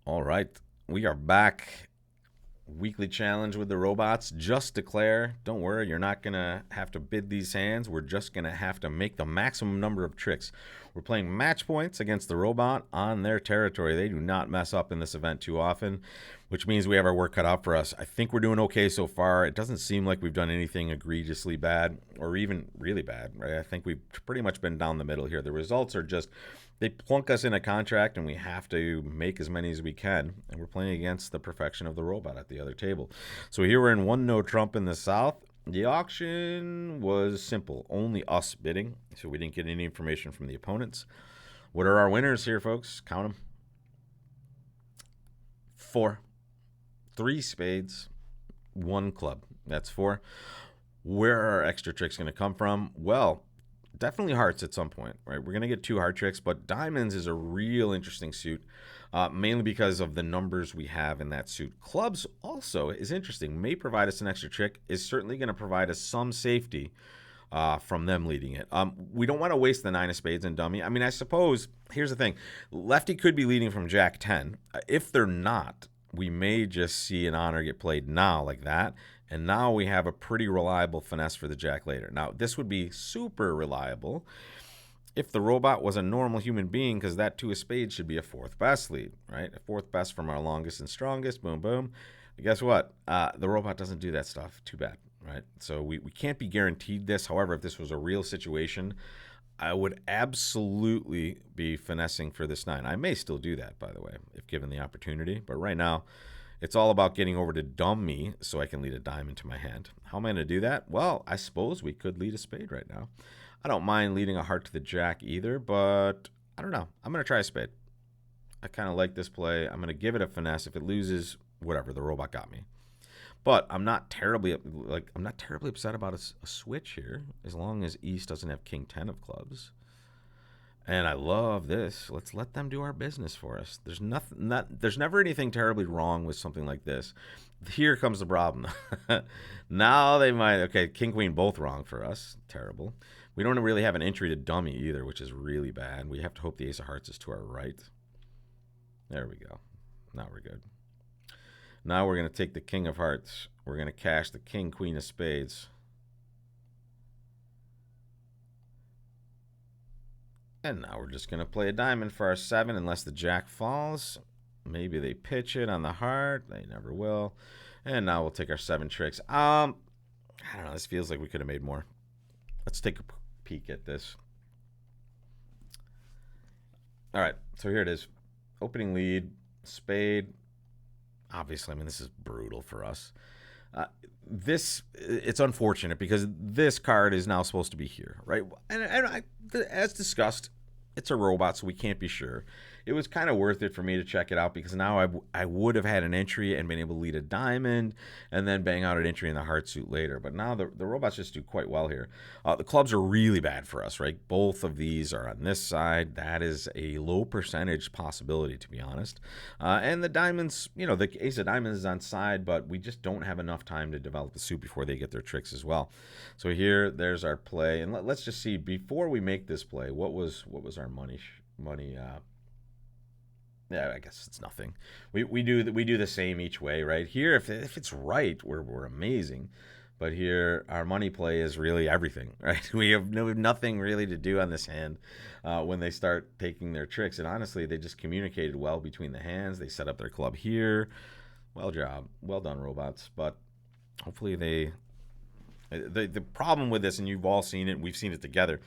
All right, we are back. Weekly challenge with the robots. Just declare, don't worry, you're not going to have to bid these hands. We're just going to have to make the maximum number of tricks. We're playing match points against the robot on their territory. They do not mess up in this event too often, which means we have our work cut out for us. I think we're doing okay so far. It doesn't seem like we've done anything egregiously bad or even really bad, right? I think we've pretty much been down the middle here. The results are just they plunk us in a contract and we have to make as many as we can, and we're playing against the perfection of the robot at the other table. So here we're in one no Trump in the south. The auction was simple, only us bidding, so we didn't get any information from the opponents. What are our winners here, folks? Count them. 4, 3 spades, 1 club. That's 4. Where are our extra tricks going to come from? Well, definitely hearts at some point, right? We're going to get 2 heart tricks, but diamonds is a real interesting suit, mainly because of the numbers we have in that suit. Clubs also is interesting, may provide us an extra trick, is certainly going to provide us some safety from them leading it. We don't want to waste the 9 of spades and dummy. I mean, I suppose, here's the thing. Lefty could be leading from Jack 10. If they're not, we may just see an honor get played now like that. And now we have a pretty reliable finesse for the Jack later. Now, this would be super reliable if the robot was a normal human being, because that 2 of spades should be a 4th best lead, right? A 4th best from our longest and strongest. Boom, boom. And guess what? The robot doesn't do that stuff. Too bad, right? So we can't be guaranteed this. However, if this was a real situation, I would absolutely be finessing for this 9. I may still do that, by the way, if given the opportunity. But right now, it's all about getting over to dummy so I can lead a diamond to my hand. How am I going to do that? Well, I suppose we could lead a spade right now. I don't mind leading a heart to the Jack either, but I don't know. I'm going to try a spade. I kind of like this play. I'm going to give it a finesse. If it loses, whatever, the robot got me. But I'm not terribly upset about a switch here, as long as East doesn't have King 10 of clubs. And I love this. Let's let them do our business for us. There's never anything terribly wrong with something like this. Here comes the problem. Now they might, okay, King Queen both wrong for us. Terrible. We don't really have an entry to dummy either, which is really bad. We have to hope the Ace of Hearts is to our right. There we go. Now we're good. Now we're going to take the King of Hearts. We're going to cash the King, Queen of Spades. And now we're just going to play a diamond for our 7 unless the Jack falls. Maybe they pitch it on the heart. They never will. And now we'll take our 7 tricks. I don't know. This feels like we could have made more. Let's take a peek at this. All right. So here it is. Opening lead. Spade. Obviously, I mean, this is brutal for us. It's unfortunate because this card is now supposed to be here, right? And as discussed, it's a robot, so we can't be sure. It was kind of worth it for me to check it out because now I would have had an entry and been able to lead a diamond and then bang out an entry in the heart suit later. But now the robots just do quite well here. The clubs are really bad for us, right? Both of these are on this side. That is a low percentage possibility, to be honest. And the diamonds, the ace of diamonds is on side, but we just don't have enough time to develop the suit before they get their tricks as well. So there's our play. And let's just see, before we make this play, what was our money? Yeah, I guess it's nothing. We do the same each way, right? Here, if it's right, we're amazing. But here, our money play is really everything, right? We have nothing really to do on this hand when they start taking their tricks. And honestly, they just communicated well between the hands. They set up their club here. Well done, robots. But hopefully the problem with this, and you've all seen it, we've seen it together.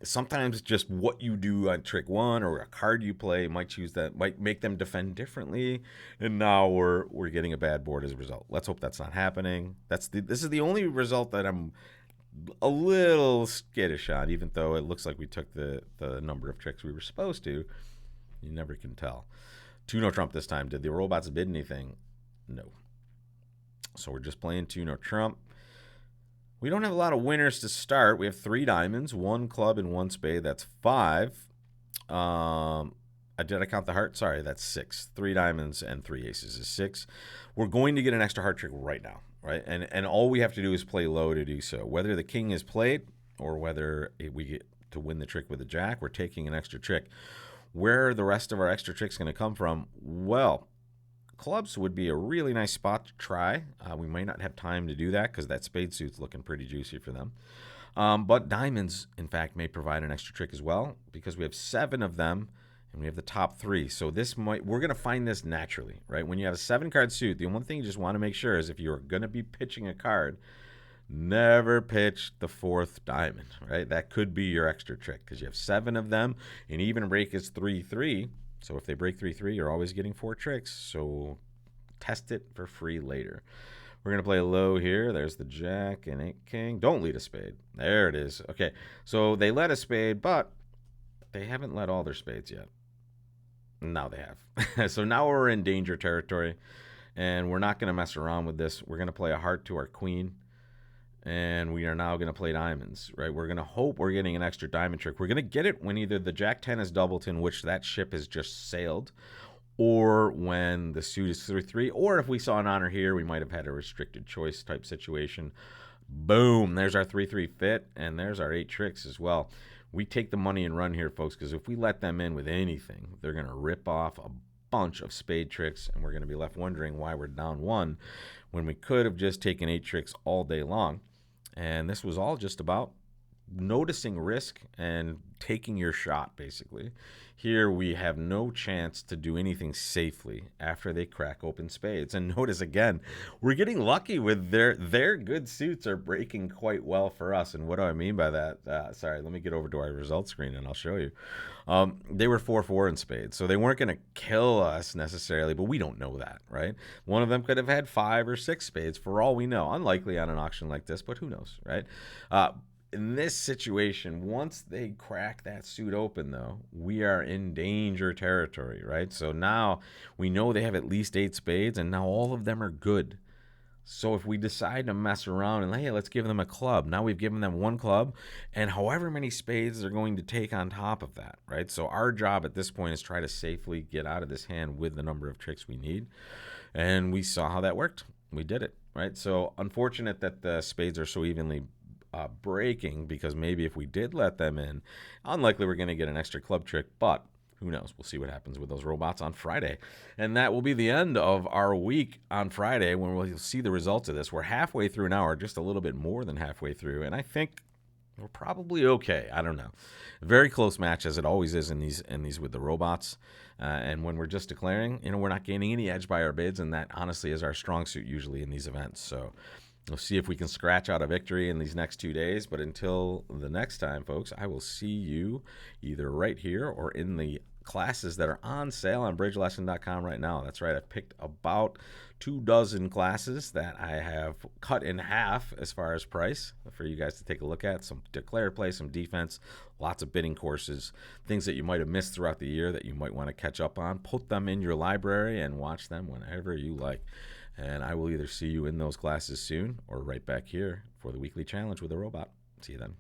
Sometimes just what you do on trick 1 or a card you play might make them defend differently, and now we're getting a bad board as a result. Let's hope that's not happening. This is the only result that I'm a little skittish on, even though it looks like we took the number of tricks we were supposed to. You never can tell. 2-no Trump this time. Did the robots bid anything? No. So we're just playing 2-no Trump. We don't have a lot of winners to start. We have 3 diamonds, 1 club, and 1 spade. That's 5. Did I count the heart? Sorry, that's 6. 3 diamonds and 3 aces is 6. We're going to get an extra heart trick right now, right? And all we have to do is play low to do so. Whether the king is played or whether we get to win the trick with the jack, we're taking an extra trick. Where are the rest of our extra tricks going to come from? Well, clubs would be a really nice spot to try. We might not have time to do that because that spade suit's looking pretty juicy for them. But diamonds, in fact, may provide an extra trick as well because we have 7 of them and we have the top 3. So we're going to find this naturally, right? When you have a 7-card suit, the only thing you just want to make sure is if you're going to be pitching a card, never pitch the 4th diamond, right? That could be your extra trick because you have 7 of them, and even break is 3-3. So if they break 3-3, you're always getting 4 tricks. So test it for free later. We're going to play low here. There's the jack and 8-king. Don't lead a spade. There it is. Okay, so they led a spade, but they haven't led all their spades yet. Now they have. So now we're in danger territory, and we're not going to mess around with this. We're going to play a heart to our queen, and we are now going to play diamonds, right? We're going to hope we're getting an extra diamond trick. We're going to get it when either the jack-10 is doubleton, which that ship has just sailed, or when the suit is 3-3, or if we saw an honor here, we might have had a restricted choice type situation. Boom, there's our 3-3 fit, and there's our 8 tricks as well. We take the money and run here, folks, because if we let them in with anything, they're going to rip off a bunch of spade tricks, and we're going to be left wondering why we're down 1 when we could have just taken 8 tricks all day long. And this was all just about noticing risk and taking your shot, basically. Here we have no chance to do anything safely after they crack open spades. And notice again, we're getting lucky with their good suits are breaking quite well for us. And what do I mean by that? Sorry, let me get over to our results screen and I'll show you. They were 4-4 in spades, so they weren't going to kill us necessarily, but we don't know that, right? One of them could have had 5 or 6 spades for all we know. Unlikely on an auction like this, but who knows, right? In this situation, once they crack that suit open, though, we are in danger territory, right? So now we know they have at least 8 spades, and now all of them are good. So if we decide to mess around and, hey, let's give them a club, now we've given them 1 club, and however many spades they're going to take on top of that, right? So our job at this point is try to safely get out of this hand with the number of tricks we need, and we saw how that worked. We did it, right? So unfortunate that the spades are so evenly breaking, because maybe if we did let them in, unlikely we're going to get an extra club trick, but who knows? We'll see what happens with those robots on Friday. And that will be the end of our week on Friday when we'll see the results of this. We're halfway through an hour, just a little bit more than halfway through, and I think we're probably okay. I don't know. Very close match, as it always is in these with the robots. And when we're just declaring, we're not gaining any edge by our bids, and that honestly is our strong suit usually in these events. So we'll see if we can scratch out a victory in these next 2 days. But until the next time, folks, I will see you either right here or in the classes that are on sale on bridgelesson.com right now. That's right. I've picked about 24 classes that I have cut in half as far as price for you guys to take a look at. Some declare play, some defense, lots of bidding courses, things that you might have missed throughout the year that you might want to catch up on. Put them in your library and watch them whenever you like. And I will either see you in those classes soon or right back here for the weekly challenge with a robot. See you then.